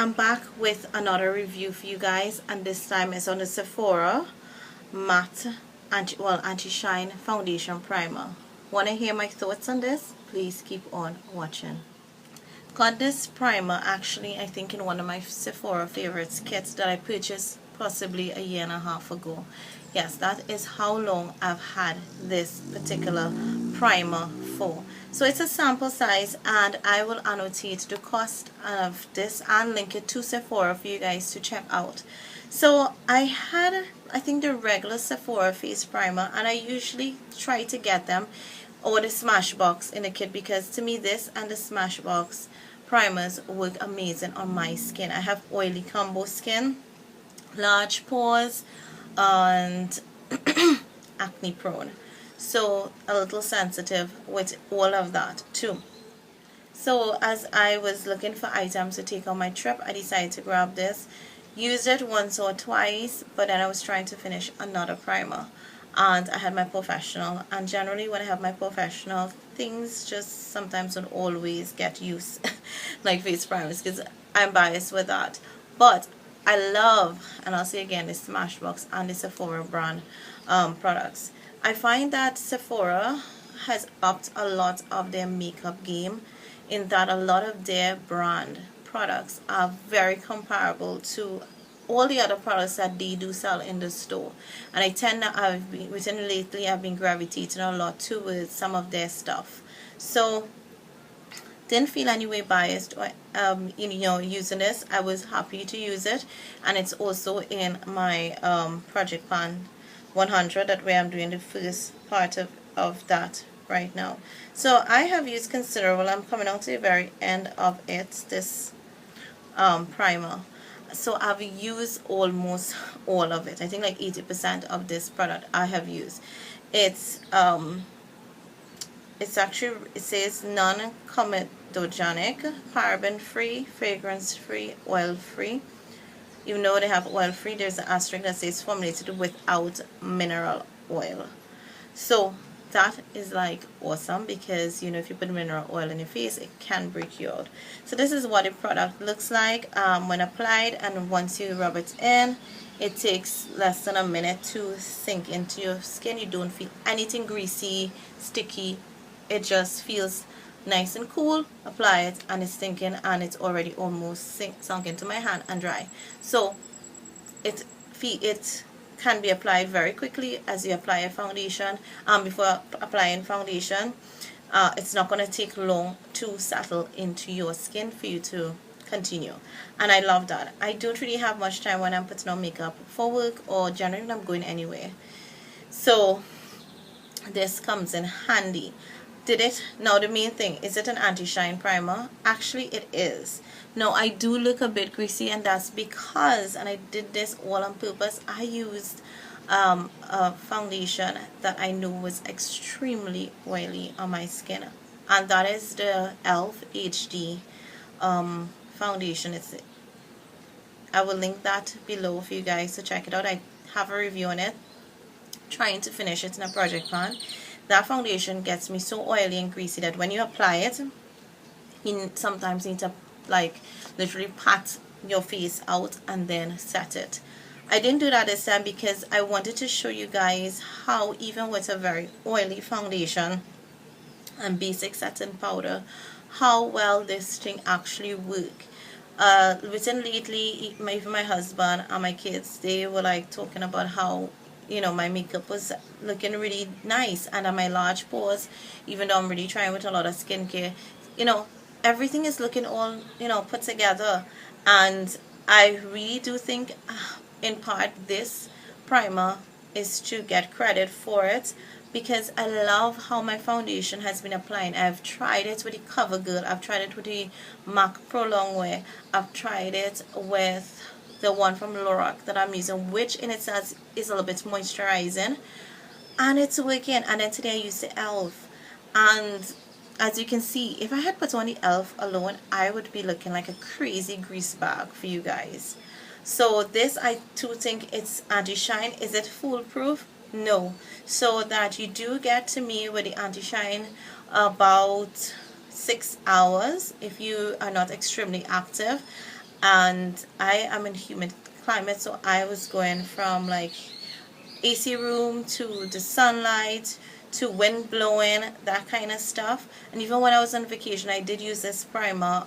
I'm back with another review for you guys, and this time it's on the Sephora matte anti-shine foundation primer. Want to hear my thoughts on this? Please keep on watching. Got this primer actually, I think, in one of my Sephora favorites kits that I purchased possibly a year and a half ago. Yes, that is how long I've had this particular primer for. So it's a sample size, and I will annotate the cost of this and link it to Sephora for you guys to check out. So I had, I think, the regular Sephora face primer, and I usually try to get them or the Smashbox in the kit, because to me this and the Smashbox primers work amazing on my skin. I have oily combo skin, large pores, and acne prone, so a little sensitive with all of that too. So as I was looking for items to take on my trip, I decided to grab this. Used it once or twice, but then I was trying to finish another primer, and I had my professional, and generally when I have my professional, things just sometimes don't always get used like face primers, because I'm biased with that. But I love, and I'll say again, the Smashbox and the Sephora brand products. I find that Sephora has upped a lot of their makeup game, in that a lot of their brand products are very comparable to all the other products that they do sell in the store, and I tend to within lately I've been gravitating a lot towards some of their stuff. So didn't feel any way biased or using this. I was happy to use it, and it's also in my project pan 100, that way I'm doing the first part of that right now. So I have used considerable. I'm coming out to the very end of it, this primer. So I've used almost all of it. I think like 80% of this product I have used. It's actually, it says non-comedogenic, paraben free, fragrance free, oil free. Even though they have oil free, there's an asterisk that says formulated without mineral oil. So that is like awesome, because if you put mineral oil in your face, it can break you out. So this is what the product looks like when applied, and once you rub it in, it takes less than a minute to sink into your skin. You don't feel anything greasy, sticky. It just feels nice and cool. Apply it, and it's sinking, and it's already almost sunk into my hand and dry. So it can be applied very quickly as you apply a foundation. Before applying foundation, it's not going to take long to settle into your skin for you to continue, and I love that. I don't really have much time when I'm putting on makeup for work, or generally when I'm going anywhere, so this comes in handy. Now the main thing, is it an anti-shine primer? Actually it is. Now I do look a bit greasy, and that's because, and I did this all on purpose, I used a foundation that I knew was extremely oily on my skin, and that is the e.l.f. HD foundation. I will link that below for you guys to check it out. I have a review on it, trying to finish it in a project pan. That foundation gets me so oily and greasy that when you apply it, you sometimes need to like literally pat your face out and then set it. I didn't do that this time because I wanted to show you guys how, even with a very oily foundation and basic setting powder, how well this thing actually works. Within lately, even my husband and my kids, they were like talking about how my makeup was looking really nice, and on my large pores, even though I'm really trying with a lot of skincare, everything is looking all put together. And I really do think in part this primer is to get credit for it, because I love how my foundation has been applying. I've tried it with the CoverGirl, I've tried it with the MAC Pro Longwear, I've tried it with the one from Lorac that I'm using, which in itself is a little bit moisturizing, and it's working. And then today I used the e.l.f. and as you can see, if I had put on the e.l.f. alone, I would be looking like a crazy grease bag for you guys. So this, I too think it's anti-shine. Is it foolproof? No. So that you do get to me with the anti-shine about 6 hours if you are not extremely active. and I am in humid climate, so I was going from like AC room to the sunlight to wind blowing, that kind of stuff. And even when I was on vacation, I did use this primer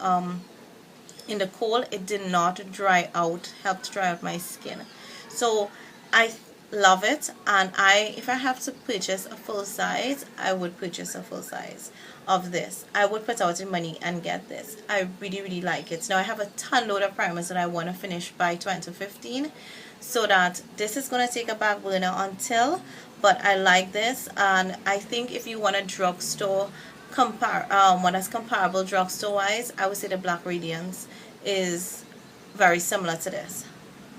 in the cold. It did not dry out, helped dry out my skin. So I love it, and if I have to purchase a full size, I would purchase a full size of this. I would put out the money and get this. I really, really like it. Now I have a ton load of primers that I want to finish by 2015, so that this is going to take a back burner until, but I like this. And I think if you want a drugstore one that's comparable drugstore wise, I would say the Black Radiance is very similar to this.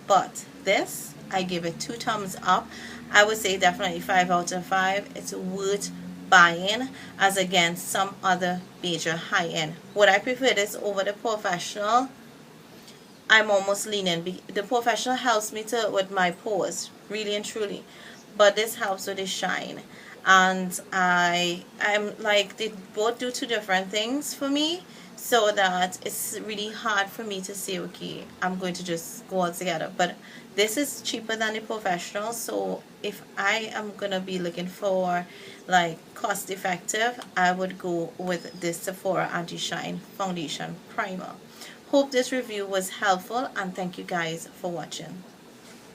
But this, I give it 2 thumbs up. I would say definitely 5 out of 5. It's worth buying as against some other major high-end. Would I prefer this over the Professional? I'm almost leaning. The Professional helps me with my pores, really and truly, but this helps with the shine. And I'm like, they both do 2 different things for me, so that it's really hard for me to say, okay, I'm going to just go all together. But this is cheaper than the Professional, so if I am gonna be looking for like cost effective, I would go with this Sephora Anti-Shine Foundation Primer. Hope this review was helpful, and thank you guys for watching.